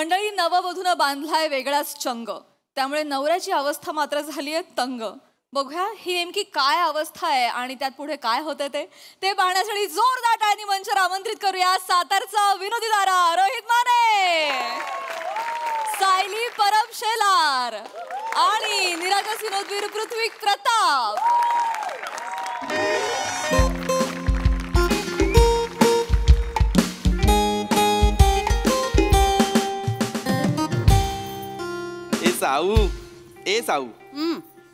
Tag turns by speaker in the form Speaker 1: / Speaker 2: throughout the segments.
Speaker 1: मंडळी, नववधूनं बांधलाय वेगळाच चंग, त्यामुळे नवऱ्याची अवस्था मात्र झालीये तंग. बघूया ही नेमकी काय अवस्था आहे आणि त्यात पुढे काय होते ते पाहण्यासाठी जोरदार टाळ्यांनी मंचावर आमंत्रित करूया सातारचा विनोदी तारा रोहित माने, सायली परब शेलार आणि निरागस विनोदवीर पृथ्वी प्रताप.
Speaker 2: साऊ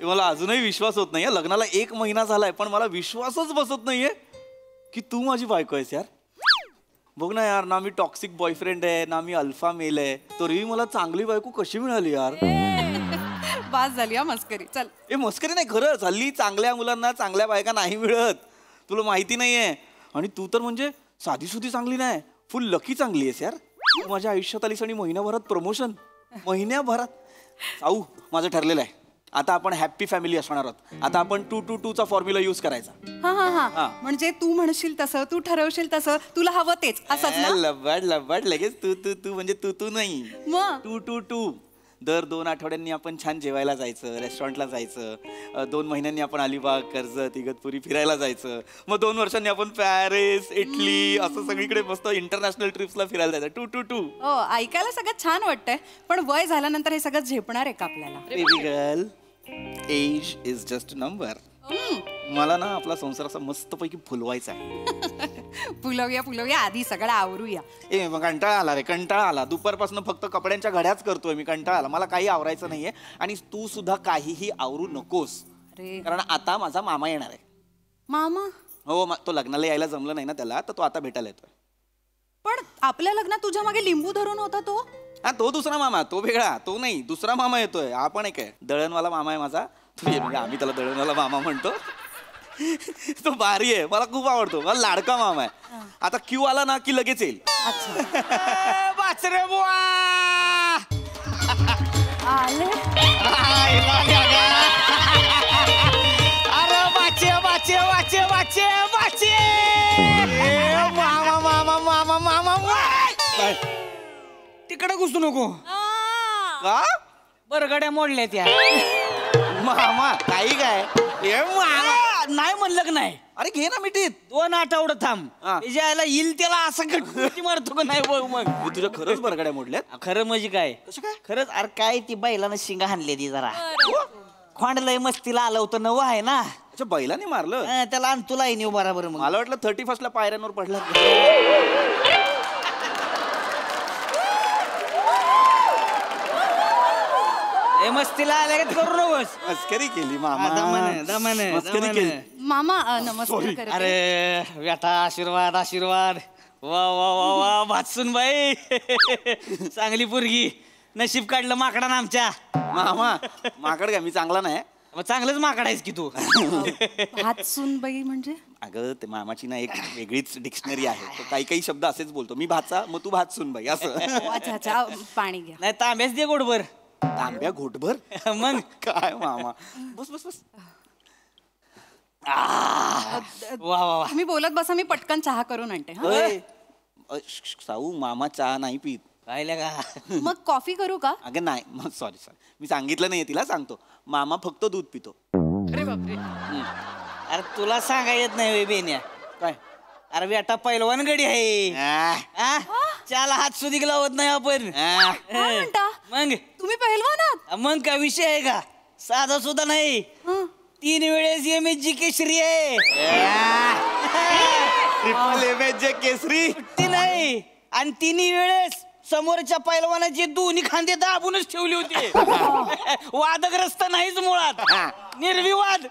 Speaker 2: मला अजूनही विश्वास होत नाहीये. लग्नाला 1 महिना झालाय पण मला विश्वासच बसत नाहीये की तू माझी बायको आहेस यार. बघ ना यार, ना मी टॉक्सिक बॉयफ्रेंड आहे ना मी अल्फा मेल आहे, तरीही मला चांगली बायको कशी मिळाली यार.
Speaker 1: बास झाली हा मस्करी. चल
Speaker 2: ए मस्करी नाही, खरंच हल्ली चांगल्या मुलांना चांगल्या बायका नाही मिळत, तुला माहिती नाहीये. आणि तू तर म्हणजे साधी सुधी चांगली नाही, फुल लकी चांगली आहेस यार. तू माझ्या आयुष्यात आलीस आणि महिन्याभरात प्रमोशन. महिन्याभरात. साऊ माझं ठरलेलं आहे, आता आपण हॅप्पी फॅमिली असणार आहोत. आता आपण 2-2-2 चा फॉर्म्युला यूज करायचा.
Speaker 1: म्हणजे तू म्हणशील तसं, तू ठरवशील तसं, तुला हवं तेच असंच ना.
Speaker 2: लबाड लबाड लगेच तू तू तू म्हणजे तू तू नाही,
Speaker 1: मग
Speaker 2: 2-2-2. दर 2 आठवड्यांनी आपण छान जेवायला जायचं, रेस्टॉरंटला जायचं. 2 महिन्यांनी आपण अलिबाग, कर्जत, इगतपुरी फिरायला जायचं. मग 2 वर्षांनी आपण पॅरिस, इटली असं सगळीकडे मस्त इंटरनॅशनल ट्रिप्सला फिरायला जायचं. 2-2-2.
Speaker 1: हो, ऐकायला सगळं छान वाटतंय, पण वय झाल्यानंतर हे सगळं झेपणार आहे का आपल्याला?
Speaker 2: Baby girl, age is just number. मला ना आपला संसार असा मस्तपैकी फुलवायचा आहे.
Speaker 1: फुलवूया आधी सगळं आवरूया.
Speaker 2: ए मग कंटाळा आला रे, कंटाळा आला. दुपारपासून फक्त कपड्यांच्या घड्याच करतोय मी. कंटाळा आला मला, काही आवरायचं नाहीये. आणि तू सुद्धा काहीही आवरू नकोस, कारण आता माझा मामा येणार आहे.
Speaker 1: मामा?
Speaker 2: हो, तो लग्नाला यायला जमलं नाही ना त्याला, तर तो आता भेटायला येतोय.
Speaker 1: पण आपल्या लग्नात तुझ्या मागे लिंबू धरून होता तो?
Speaker 2: हा, तो दुसरा मामा, तो वेगळा, तो नाही, दुसरा मामा येतोय. हा पण एक आहे, दळणवाला मामा आहे माझा. म्हणजे आम्ही त्याला दळणवाला मामा म्हणतो. तो भारी आहे, मला खूप आवडतो, मला लाडका मामा आहे. आता क्यू आला ना की लगेच येईल.
Speaker 3: अरे बाचे बाचे बाचे बाचे बाचे मामा मामा मामा मामा. तिकडे घुसू नको.
Speaker 2: का?
Speaker 3: बरगड्या मोडल्या त्या.
Speaker 2: मामा काही काय
Speaker 3: नाही म्हणलं की नाही.
Speaker 2: अरे घे ना मिठीत.
Speaker 3: 2 आठवडे थांब, यायला येईल त्याला असं गट्टी मारतो का नाही बघ. मग
Speaker 2: तुझ्या खरंच बरगड्या मोडल्यात?
Speaker 3: खरं म्हणजे काय? खरंच. अरे काय ती बैलानं शिंगा हाणली ती जरा. खोंड लय मस्तीला आलं होतं, नवं आहे ना.
Speaker 2: अच्छा, बैलाने मारलं
Speaker 3: त्याला आणि तुला येऊ बरोबर. मग
Speaker 2: मला वाटलं 31st ला पायऱ्यांवर पडला.
Speaker 3: मस्तीला आल्या करू नकोस.
Speaker 2: मस्करी केली मामा,
Speaker 3: मस्करी केली.
Speaker 1: मामा नमस्कार.
Speaker 3: अरे बेटा, आशीर्वाद आशीर्वाद. वा वा वा वा भातसून बाई, चांगली पोरगी. नशीब काढलं माकडानं आमच्या.
Speaker 2: मामा माकड काय, मी चांगला नाही.
Speaker 3: मग चांगलंच माकड आहेस की तू.
Speaker 1: भातसूनबाई म्हणजे?
Speaker 2: अगं ते मामाची ना एक वेगळीच डिक्शनरी आहे. तो काही काही शब्द असेच बोलतो. मी भातचा, मग तू भातसूनबाई असं.
Speaker 1: अच्छा अच्छा, पाणी घ्या.
Speaker 3: नाही तांब्याच दे गोडभर.
Speaker 2: तांब्या घोटभर?
Speaker 3: मग
Speaker 2: काय मामा, बस बस बस.
Speaker 3: वा वा.
Speaker 1: तुम्ही बोलत बसा, मी पटकन चहा करून आणते.
Speaker 2: साऊ मामा चहा नाही पीत.
Speaker 3: पाहिलं का?
Speaker 1: मग कॉफी करू का?
Speaker 2: अगं नाही, मग सॉरी मी सांगितलं नाही तिला, सांगतो. मामा फक्त दूध पितो.
Speaker 1: अरे बापरे.
Speaker 3: अरे तुला सांगा येत नाही बेन्या.
Speaker 2: काय?
Speaker 3: अरे बेटा पैलवान गडी आहे. त्याला हात सुधी लावत नाही आपण. मग
Speaker 1: तुम्ही पहिलवान आहात?
Speaker 3: मग काय विषय आहे का? साधा सुद्धा नाही. 3 वेळेस MSG केसरी आहे.
Speaker 2: MSG केसरी
Speaker 3: ती नाही. आणि 3 वेळेस समोरच्या पैलवानाची दोन्ही खांदे दाबूनच ठेवली होती. वादग्रस्त नाहीच मुळात, निर्विवाद.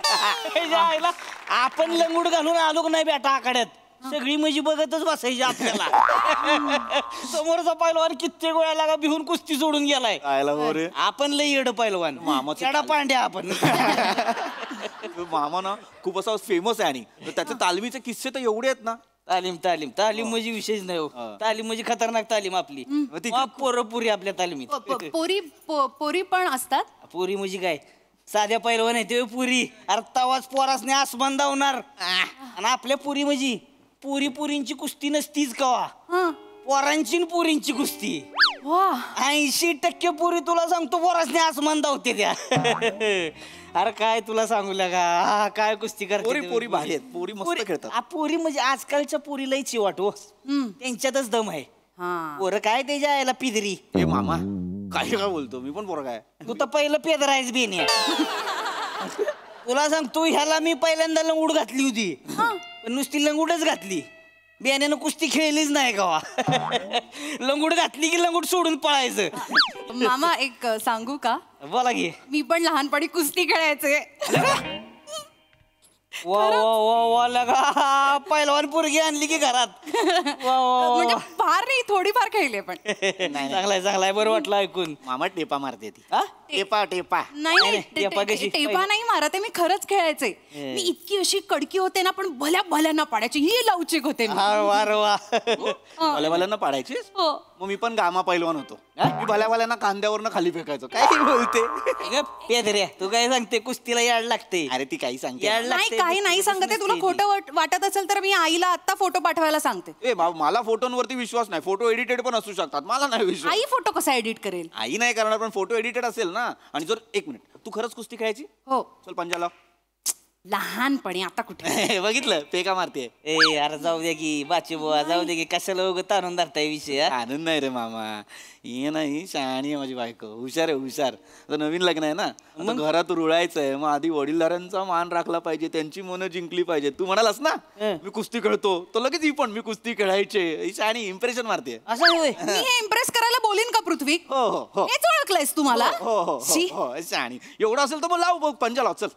Speaker 3: आपण लंगूड घालून आलो नाही बेटा आखाड्यात. सगळी म्हणजे बघतच बसायची आपल्याला. समोरचा पैलवान कित्येक वेळा लागा भिवून कुस्ती सोडून गेलाय. आपण लई येड पैलवान, मामा पांड्या आपण.
Speaker 2: मामा ना खूप असा फेमस आहे आणि त्याचे तालमीचे किस्से तर एवढे आहेत ना.
Speaker 3: तालीम तालीम तालीम म्हणजे विशेष नाही. तालीम म्हणजे खतरनाक तालीम आपली. पोरं पुरी आपल्या तालमीत.
Speaker 1: पोरी पण असतात?
Speaker 3: पुरी म्हणजे काय, साध्या पैलवान आहे ते पुरी. अरे तवाच पोरासने आसमान धावणार. आणि आपल्या पुरी म्हणजे पुरी पुरींची कुस्ती नसतीच कवा, पोरांची पुरींची कुस्ती.
Speaker 1: वा
Speaker 3: 80% पुरी तुला सांगतो पोरासने आसमान धावते त्या. अरे काय तुला सांगू लागा काय कुस्ती करते
Speaker 2: पोरी
Speaker 3: ते.
Speaker 2: पोरी भारी आहेत, पोरी मस्त खेळतात.
Speaker 3: पोरी म्हणजे आजकालच्या पोरी लई चिवाट हो, त्यांच्यातच दम आहे.
Speaker 1: हा
Speaker 3: पोरं काय त्याच्या यायला पिदरी.
Speaker 2: हे मामा काय काय बोलतो, मी पण पोरगा आहे.
Speaker 3: तू तर पहिलं पेदर आहेस बेने. तुला सांगतो ह्याला मी पहिल्यांदा लंगूड घातली होती, पण नुसती लंगूडच घातली. बेण्यानं कुस्ती खेळलीच नाही गावा. लंगूड घातली की लंगूड सोडून पळायचं.
Speaker 1: मामा एक सांगू का,
Speaker 3: बोला की.
Speaker 1: मी पण लहानपणी कुस्ती खेळायचे.
Speaker 3: वा वा वा वा लगा पहिलवान पोरगी आणली की घरात. वा वा
Speaker 1: म्हणजे
Speaker 3: वा.
Speaker 1: फार नाही, थोडीफार खेळले पण.
Speaker 3: चांगलाय चांगलाय, बरं वाटलं ऐकून.
Speaker 2: मामा टेपा मारते ती.
Speaker 3: हा?
Speaker 2: टेपा टेपा.
Speaker 1: नाही
Speaker 3: नाही, टेपा कशी?
Speaker 1: टेपा नाही मारत आहे मी, खरंच खेळायचे. मी इतकी अशी कडकी होते ना, पण भल्या भल्यांना पाडायची, ही लवचिक होते मी.
Speaker 3: हा, वा रे वा.
Speaker 2: भल्या भल्यांना पाडायचीस?
Speaker 1: हो.
Speaker 2: मग मी पण गामा पैलवान होतो. मी भल्या भल्यांना खांद्यावरनं खाली फेकायचो. काय बोलते?
Speaker 3: पेदऱ्या तू काय सांगते, कुस्तीला याड लागते.
Speaker 2: अरे ती काही सांगते.
Speaker 3: याड
Speaker 1: नाही
Speaker 3: लागते.
Speaker 1: काही नाही सांगते, तुला खोटं वाटत असेल तर मी आईला आता फोटो पाठवायला सांगते.
Speaker 2: ए मला फोटोंवरती विश्वास नाही. फोटो एडिटेड पण असू शकतात, मला नाही विश्वास.
Speaker 1: आई फोटो कसा एडिट करेल?
Speaker 2: आई नाही करणार, पण फोटो एडिटेड असेल ना. आणि जर एक मिनिट, तू खरंच कुस्ती खेळायची?
Speaker 1: हो
Speaker 2: चल पंजा लाव.
Speaker 1: लहानपणी, आता कुठे.
Speaker 2: बघितलं फेका मारते.
Speaker 3: ए अरे जाऊ दे की बाची बुवा, जाऊ दे की कशाला उगं ताणून धरताय विषय. हा?
Speaker 2: आनंद नाही रे मामा, ये नाही शहाणी आहे माझी बायको, हुशार आहे हुशार. आता नवीन लग्न आहे ना, मग घरात रुळायचंय, मग आधी वडीलधाऱ्यांचा मान राखला पाहिजे, त्यांची मनं जिंकली पाहिजे. तू म्हणालास ना मी कुस्ती खेळतो, तो लगेच ही पण मी कुस्ती खेळायचे. ही शहाणी इम्प्रेशन मारते.
Speaker 3: असं होय.
Speaker 1: मी हे इम्प्रेस करायला बोलीन का पृथ्वी?
Speaker 2: हो हो हो
Speaker 1: हेच ओळखलंयस तू मला?
Speaker 2: हो हो
Speaker 1: शी.
Speaker 2: हो शहाणी. एवढं असेल तर मग लाव बघ, पंजा लाव चल.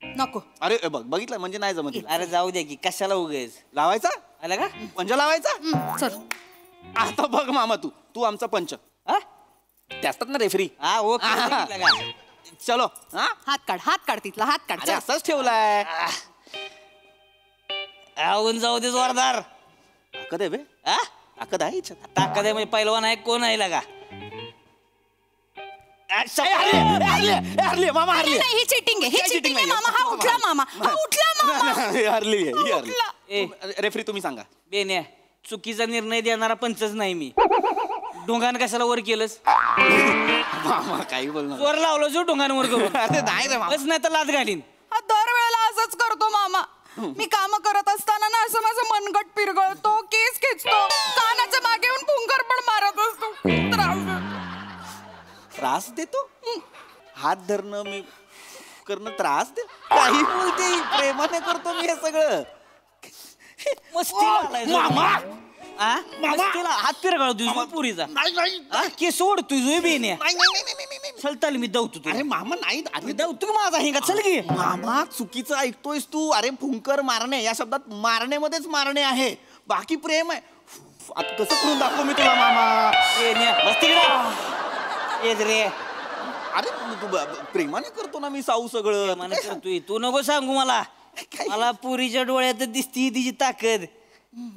Speaker 1: नको.
Speaker 2: अरे बघ बघितलं म्हणजे नाही जमत हिला.
Speaker 3: अरे जाऊ दे की कशाला उगेस.
Speaker 2: लावायचा
Speaker 3: आला का?
Speaker 2: पंजा लावायचा.
Speaker 1: चल.
Speaker 2: आता बघ मामा, तू तू आमचा पंच.
Speaker 3: हा?
Speaker 2: ते असतात ना रेफरी.
Speaker 3: हा ओके लगा.
Speaker 2: चलो हा.
Speaker 1: हात काढ तिथला, हात काढ.
Speaker 2: अरे
Speaker 1: चल.
Speaker 2: असाच ठेवलाय.
Speaker 3: आवून जाऊ दे जोरदार.
Speaker 2: ताकद आहे बे,
Speaker 3: हा?
Speaker 2: ताकद आहे हिच्यात.
Speaker 3: ताकद आहे म्हणजे पहिलवान आहे, कोण आहे लगा.
Speaker 2: हरली मामा, हरली.
Speaker 1: नाही, ही चिटिंग आहे, ही
Speaker 2: काय
Speaker 1: चिटिंग
Speaker 2: cheating
Speaker 1: आहे
Speaker 2: नाहीये?
Speaker 1: मामा. हा उठला मामा, हा उठला मामा.
Speaker 2: हरली ही हरली.
Speaker 1: उठला.
Speaker 3: ए
Speaker 2: रेफरी तुम्ही सांगा.
Speaker 3: बेन्या, चुकीचा निर्णय देणारा पंचच नाही मी. डोंगान कशाला वर केलंस?
Speaker 2: मामा काही बोलणार.
Speaker 3: वर लावलं जो डोंगान वर करून.
Speaker 2: अरे नाही रे मामा.
Speaker 3: बस नाही तर लाद घालीन.
Speaker 1: हा दरवेळेला असंच करतो मामा. मी काम करत असताना ना असं माझं मनगट पिरगळतो, केस खेचतो, कानाच्या मागे येऊन फुंकर पण मारत असतो. खूप त्रास देतो.
Speaker 2: त्रास देतो? हात धरणं मी करणं त्रास दे? काही बोलते, प्रेमाने करतो मी हे सगळं.
Speaker 3: मस्ती
Speaker 2: मामा
Speaker 3: हा? मस्तीला हात पिरगळ तुझी पुरीचा. हा? केस सोड तुझी बेन्या. चल चल मी दवतो तुला.
Speaker 2: अरे मामा नाही. अरे
Speaker 3: दवतो की माझा हिंगा चल की.
Speaker 2: मामा चुकीचं ऐकतोयस तू. अरे फुंकर मारणे या शब्दात मारण्यामध्येच मारणे आहे, बाकी प्रेम आहे. आता कसं करून दाखवू मी तुला मामा?
Speaker 3: बेन्या बस तिकडे. येत रे.
Speaker 2: अरे तू प्रेमाने करतो ना मी साऊ सगळं.
Speaker 3: मला करतोय तू नको सांगू मला. मला पुरीच्या डोळ्यात दिसती तिची ताकद.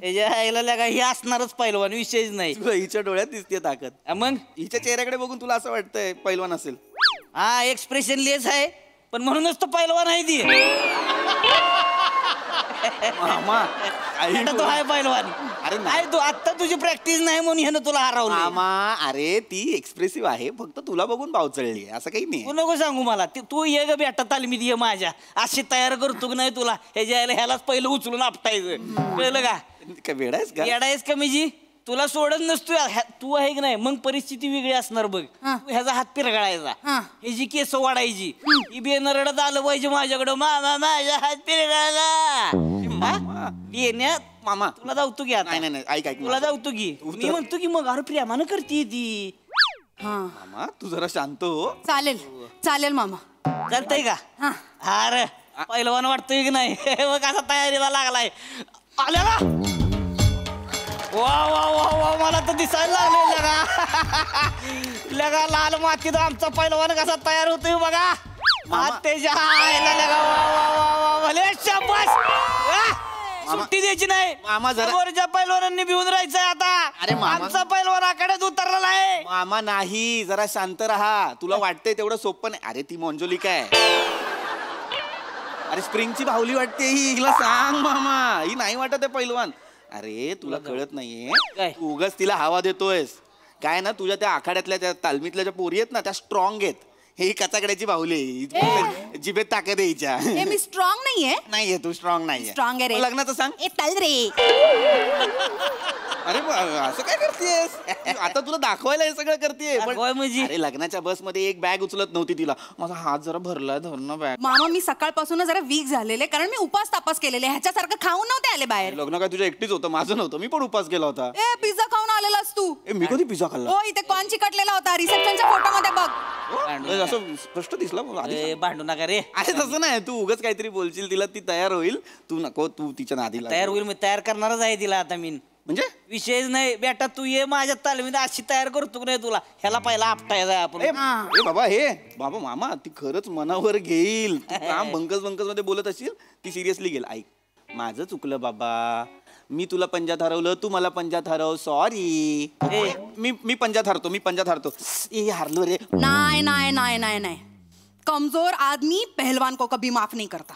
Speaker 3: याच्या आईला लगा ही असणारच पहिलवान, विषयच नाही.
Speaker 2: तुला हिच्या डोळ्यात दिसते ताकद.
Speaker 3: मग
Speaker 2: हिच्या चेहऱ्याकडे बघून तुला असं वाटतंय पैलवान असेल?
Speaker 3: हा एक्सप्रेशन लेस आहे, पण म्हणूनच तो पहिलवान आहे ती.
Speaker 2: मामा काही
Speaker 3: आता तो आहे पहिलवान.
Speaker 2: अरे नाही.
Speaker 3: आहे तू आत्ता तुझी प्रॅक्टिस नाही म्हणून ह्यानं तुला हरवलं.
Speaker 2: मामा अरे ती एक्सप्रेसिव्ह आहे, फक्त तुला बघून भाव चढली आहे, असं काही नाही.
Speaker 3: तू नको सांगू मला. तू ये ग बेटा तालमीत ये माझ्या. अशी तयार करतो की नाही तुला ह्याच्या आईला ह्यालाच पहिलं उचलून आपटायचं. कळलं का?
Speaker 2: काय वेडायस का?
Speaker 3: येडायस का म्हणजे? तुला सोडत नसतो तू आहे की नाही, मग परिस्थिती वेगळी असणार बघ. तू ह्याचा हात पिरगळायचा, ह्याची केस वाढायची, ही बेन रडत आलं पाहिजे माझ्याकडं, मामा माझ्या हात पिरगळाला. बेन्या
Speaker 2: मामा
Speaker 3: तुला जाऊतो की आता.
Speaker 2: नाही नाही ऐक ऐक
Speaker 3: तुला जाऊतो की मी म्हणतो की मग अरे प्रेमानं करते ती.
Speaker 1: हा
Speaker 2: मामा तू जरा शांत हो.
Speaker 1: चालेल चालेल मामा.
Speaker 3: चालतंय का?
Speaker 1: हा
Speaker 3: अरे पहिलवान वाटतोय की नाही? बघ कसा तयारीला लागलाय. आल्या का? वा वा वा वा मला तर दिसायला लागले लगा लाल मातीत आमचा पहिलवान कसा तयार होतोय बघा. त्याच्या आईला लगा वा वा वा वा भले शाबास. सुट्टी द्यायची नाही.
Speaker 2: मामा जरा-
Speaker 3: समोरच्या पहिलवानांनी भिवून राहायचंय आता.
Speaker 2: अरे मामा-
Speaker 3: आमचा पहिलवान आकड्यात उतरलेला आहे.
Speaker 2: मामा नाही, जरा शांत राहा. तुला वाटतंय तेवढं सोपं नाही. अरे ती मंजुलिका आहे. अरे स्प्रिंगची बाहुली वाटते ही. हिला सांग मामा, ही नाही वाटत आहे पैलवान. अरे तुला कळत नाहीये,
Speaker 3: काय?
Speaker 2: तू उगाच तिला हवा देतोयस. काय ना तुझ्या त्या आखाड्यातल्या त्या तालमीतल्या ज्या पोरी आहेत ना त्या स्ट्रॉंग आहेत. ही कचाकड्याची बाहुली आहे. जिभेत ताकद यायच्या.
Speaker 1: ए मी स्ट्रॉंग नाहीये.
Speaker 2: नाहीये तू स्ट्रॉंग नाहीये.
Speaker 1: स्ट्रॉंग आहे रे.
Speaker 2: लग्नाचं सांग.
Speaker 1: ए चल रे.
Speaker 2: अरे असं काय करतेस आता तुला दाखवायला हे सगळं करतेय.
Speaker 3: दाखवाय म्हणजे?
Speaker 2: अरे लग्नाच्या बसमध्ये एक बॅग उचलत नव्हती तिला. माझा हात जरा भरलाय धरणं बॅग.
Speaker 1: मामा मी सकाळपासून जरा वीक झालेले कारण मी उपास तापास केलेले ह्याच्यासारखं खाऊन नव्हते आले बाहेर.
Speaker 2: लग्न काय तुझ्या एकटीच होतं माझं नव्हतं. मी पण उपास केला होता.
Speaker 1: ए पिझ्झा खाऊन आलेलास तू.
Speaker 2: मी कधी पिझ्झा खाल्ला?
Speaker 1: हो इथे कॉर्न चिकटलेला होता रिसेप्शनच्या फोटो मध्ये बघ.
Speaker 2: असं स्पष्ट दिसला मला आधी.
Speaker 3: ए, भांडू नका रे.
Speaker 2: अरे तसं नाही तू उगाच काहीतरी बोलशील तिला ती तयार होईल. तू नको तू तिच्या नादीला.
Speaker 3: तयार होईल मी तयार करणारच आहे तिला आता मी.
Speaker 2: म्हणजे
Speaker 3: विषयच नाही बेटा तू ये माझ्या तालमीत अशी तयार करतो नाही तुला ह्याला पहिला आपटायचा आपण.
Speaker 2: ए बाबा हे बाबा मामा ती खरंच मनावर घेईल. तू काम बंकस मध्ये बोलत असशील ती सिरियसली घेईल. ऐक माझं चुकलं बाबा. मी तुला पंजात हरवलं तू मला पंजात हरव. सॉरी. मी पंजात हरतो. ए हारलो रे.
Speaker 1: नहीं नहीं नहीं नहीं नहीं कमजोर आदमी पहलवान को कभी माफ नहीं करता.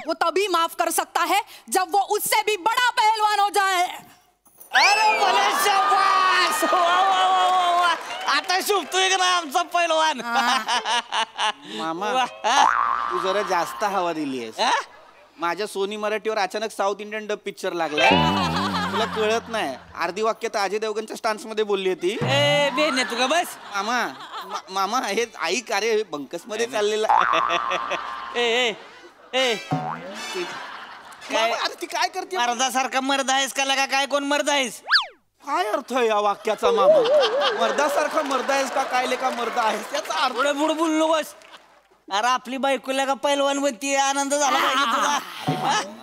Speaker 1: वो तभी माफ कर सकता है जब वो उससे भी बड़ा पहलवान हो जाए.
Speaker 3: अरे भले शाबास. वा, वा, वा, वा, वा. आता शुभतोय का ना आमचा पैलवान.
Speaker 2: मामा
Speaker 3: वा, हा?
Speaker 2: तू जरा जास्त हवा दिलीयस.
Speaker 3: हा?
Speaker 2: माझ्या सोनी मराठीवर अचानक साऊथ इंडियन डब पिक्चर लागलाय. तुला कळत नाही. अर्धी वाक्य तर अजय देवगणच्या स्टान्स मध्ये बोलली होती.
Speaker 3: ए बेन तू का बस.
Speaker 2: मामा हे ऐक अरे बंकस मध्ये चाललेला.
Speaker 3: ए ए ए
Speaker 2: मामा, अरे ती काय करते.
Speaker 3: मर्दासारखा मर्द आहेस का लगा काय कोण मर्द आहेस.
Speaker 2: काय अर्थ आहे या वाक्याचा मामा. मर्दासारखा मर्द आहेस का काय लेका मर्द आहेस याचा अर्थ.
Speaker 3: पुढे पुढे बोललो बस. अरे आपली बायकोला का पैलवान म्हणती आनंद झाला पाहिजे तुला.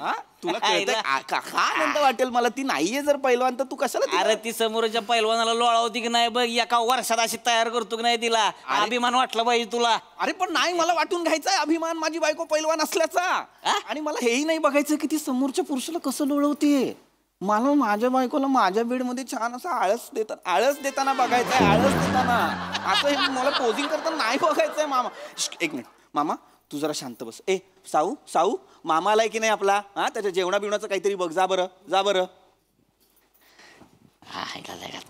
Speaker 2: हा? तुला कळतंय? का आनंद वाटेल मला. ती नाहीये जर पैलवान तर तू कशाला
Speaker 3: अरे ती समोरच्या पैलवानाला लोळावती की नाही बघ एका वर्षात अशी तयार करतो की नाही तिला अभिमान वाटला पाहिजे तुला.
Speaker 2: अरे पण नाही मला वाटून घ्यायचाय अभिमान माझी बायको पैलवान असल्याचा. आणि मला हेही नाही बघायचं की ती समोरच्या पुरुषाला कसं लोळवते. मला माझ्या बायकोला माझ्या बेडमध्ये छान असं आळस देताना बघायचंय. आळस देताना असं हे मला पोझिंग करताना नाही बघायचंय मामा. एक मिनिट मामा तू जरा शांत बस. ए साऊ मामा आलाय की नाही आपला. हा त्याच्या जेवणा बिवणाचं काहीतरी बघ. जा बरं.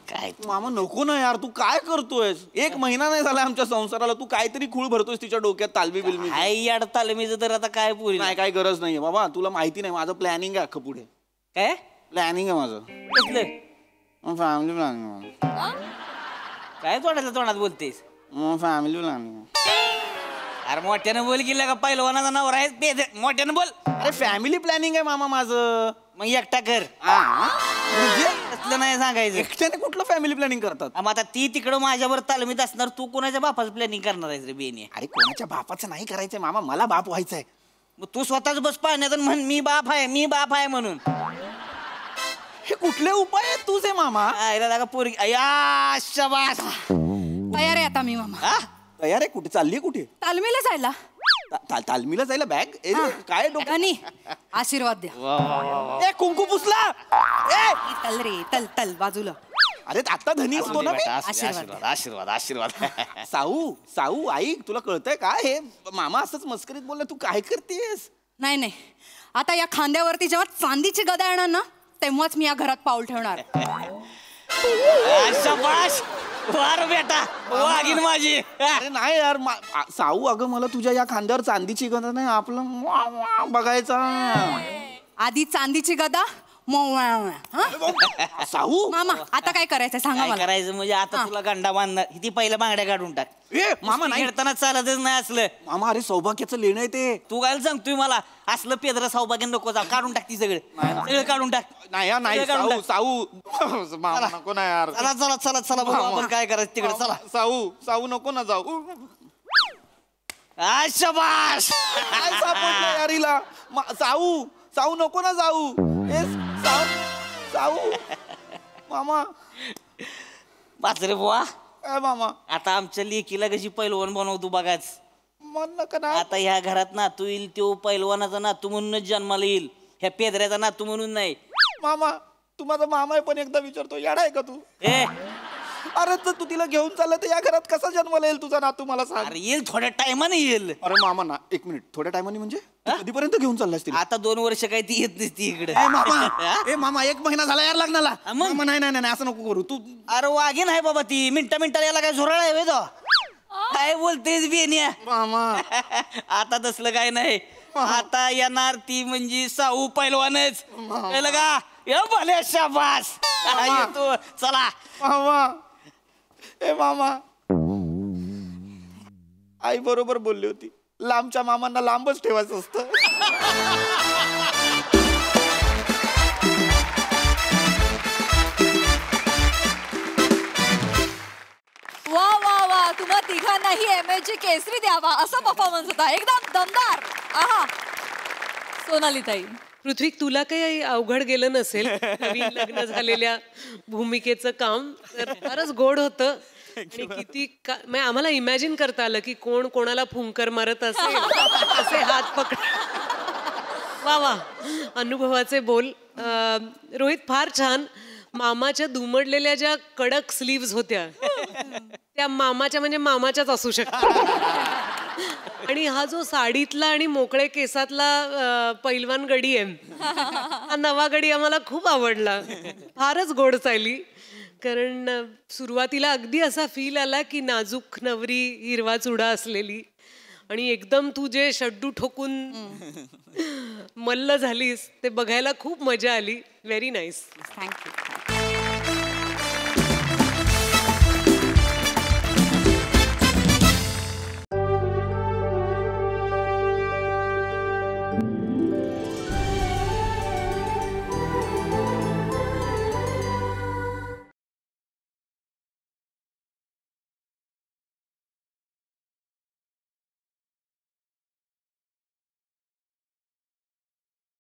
Speaker 3: काय
Speaker 2: मामा नको ना यार तू काय करतोयस. 1 महिना नाही झाला आमच्या संसाराला. तू काहीतरी खूळ भरतोयस तिच्या डोक्यात तालमी बिलमी.
Speaker 3: आई अड तालमीचं तर आता काय पुरी
Speaker 2: नाही काय गरज नाहीये बाबा. तुला माहिती नाही माझं प्लॅनिंग आहे अख्खं पुढे.
Speaker 3: काय
Speaker 2: प्लॅनिंग आहे माझं.
Speaker 3: कसलं
Speaker 2: फॅमिली प्लॅनिंग.
Speaker 3: काय तोंडात बोलतेस.
Speaker 2: Family planning.
Speaker 3: अरे मोठ्यानं बोल गेला का पैलवानाचा नवरा आहे मोठ्यानं बोल.
Speaker 2: अरे फॅमिली प्लॅनिंग आहे मामा माझं.
Speaker 3: मग एकटा कर.
Speaker 2: म्हणजे
Speaker 3: असलं नाही सांगायचं.
Speaker 2: एकट्याने कुठलं फॅमिली प्लॅनिंग करतात.
Speaker 3: मग आता ती तिकडं माझ्यावर तालमीत असणार तू कोणाच्या बापाचं प्लॅनिंग करणार आहेस रे बेने.
Speaker 2: अरे कोणाच्या बापाचं नाही करायचंय मामा. मला बाप व्हायचंय.
Speaker 3: मग तू स्वतःच बस पाहण्यात म्हण मी बाप आहे म्हणून.
Speaker 2: हे कुठले उपाय आहेत तुझे मामा.
Speaker 3: आयला पोरगी अया शाबास.
Speaker 1: तयार आहे आता मी मामा.
Speaker 3: हा?
Speaker 2: तयार आहे कुठे चालली कुठे.
Speaker 1: तालमीला जायला.
Speaker 2: तालमीला जायला बॅग. काय डोक्यात.
Speaker 1: धनी आशीर्वाद द्या.
Speaker 2: ए कुंकू पुसला.
Speaker 1: तल रे तल बाजूला.
Speaker 2: अरे आता धनी असतो ना मी.
Speaker 3: आशीर्वाद.
Speaker 2: साऊ ऐक तुला कळतंय का हे मामा असंच मस्करीत बोलला. तू काय करतेस.
Speaker 1: नाही आता या खांद्यावरती जेव्हा चांदीची गदा येणार ना तेव्हाच मी या घरात पाऊल ठेवणार.
Speaker 3: शाबास. वार बेटा वागीन माझी.
Speaker 2: अरे नाही यार साऊ अगं मला तुझ्या या खांद्यावर चांदीची गदा नाही आपलं बघायचा.
Speaker 1: आधी चांदीची गदा
Speaker 2: साऊ
Speaker 1: मामा आता काय करायचं सांगा
Speaker 3: काय
Speaker 1: मला.
Speaker 3: करायचं म्हणजे आता तुला गंडा बांधणार ती पहिल्या बांगड्या काढून टाक.
Speaker 2: ए मामा नाही
Speaker 3: खेळताना चालतच नाही असलं.
Speaker 2: मामा अरे सौभाग्याचं लेणं आहे ते.
Speaker 3: तू काय सांगतोय मला असलं पेदरा सौभाग्य नको जा काढून टाक ती सगळं काढून टाक.
Speaker 2: नाही साऊ मामा नको ना यार.
Speaker 3: चला बघू आपण काय करायचं तिकडे चला.
Speaker 2: साऊ नको ना जाऊ.
Speaker 3: शाबास.
Speaker 2: काय सापडलं यार हिला. साऊ नको ना जाऊ. साऊ मामा
Speaker 3: बाचरे बुवा
Speaker 2: काय मामा.
Speaker 3: आता आमच्या लेकीला कशी पैलवान बनवतो बघाच.
Speaker 2: मन नका ना.
Speaker 3: आता ह्या घरात नातू येईल तो पैलवानाचा नातू म्हणूनच जन्माला येईल. ह्या पेदऱ्याचा नातू म्हणून नाही.
Speaker 2: मामा तू माझा मामा आहे पण एकदा विचारतो येडा आहे का तू.
Speaker 3: ए
Speaker 2: अरे तर तू तिला घेऊन चालला तर या घरात कसा जन्माला येईल तुझा नातू मला सांग.
Speaker 3: अरे येईल थोड्या टायमाने येईल.
Speaker 2: अरे मामा ना, एक मिनिट, थोड्या टायमाने म्हणजे कधीपर्यंत घेऊन चाललास तिला?
Speaker 3: आता 2 वर्ष काही ती येत नसती इकडे.
Speaker 2: ए मामा 1 महिना झाला यार लग्नाला.
Speaker 3: मग?
Speaker 2: मामा, नाही नाही नाही असं नको करू तू.
Speaker 3: अरे वाघीन आहे बाबा ती, मिनिटाला याला काय झोराळ आहे तो. काय बोलतेस बेनिया.
Speaker 2: मामा
Speaker 3: आता तसलं काय नाही. आता येणार ती म्हणजे साऊ पैलवानच. कळलं का? ये भले शाबास. येतो चला.
Speaker 2: मामा, ए मामा, आई बरोबर बोलली होती, लांबच्या मामांना लांबच ठेवायचं असतं.
Speaker 1: वा वा वा, तुम्हा तिघांनाही MH केसरी द्यावा असा परफॉर्मन्स होता, एकदम दमदार. आहा. सोनाली ताई,
Speaker 4: पृथ्वी, तुला काही अवघड गेलं नसेल नवीन लग्न झालेल्या भूमिकेचं काम, तर फारच गोड होतं. आणि किती म्हणजे आम्हाला इमॅजिन करता आलं की कोण कोणाला फुंकर मारत असेल, असे हात पकड. वा वा, अनुभवाचे बोल. रोहित, फार छान. मामाच्या दुमडलेल्या ज्या कडक स्लीव्स होत्या त्या मामाच्या म्हणजे मामाच्याच असू शकतात. आणि हा जो साडीतला आणि मोकळे केसातला पैलवान गडी आहे, हा नवा गडी आम्हाला खूप आवडला. फारच गोड चालली. कारण सुरुवातीला अगदी असा फील आला की नाजूक नवरी, हिरवा चुडा असलेली, आणि एकदम तू जे शड्डू ठोकून मल्ल झालीस ते बघायला खूप मजा आली. Very nice.
Speaker 1: थँक्यू.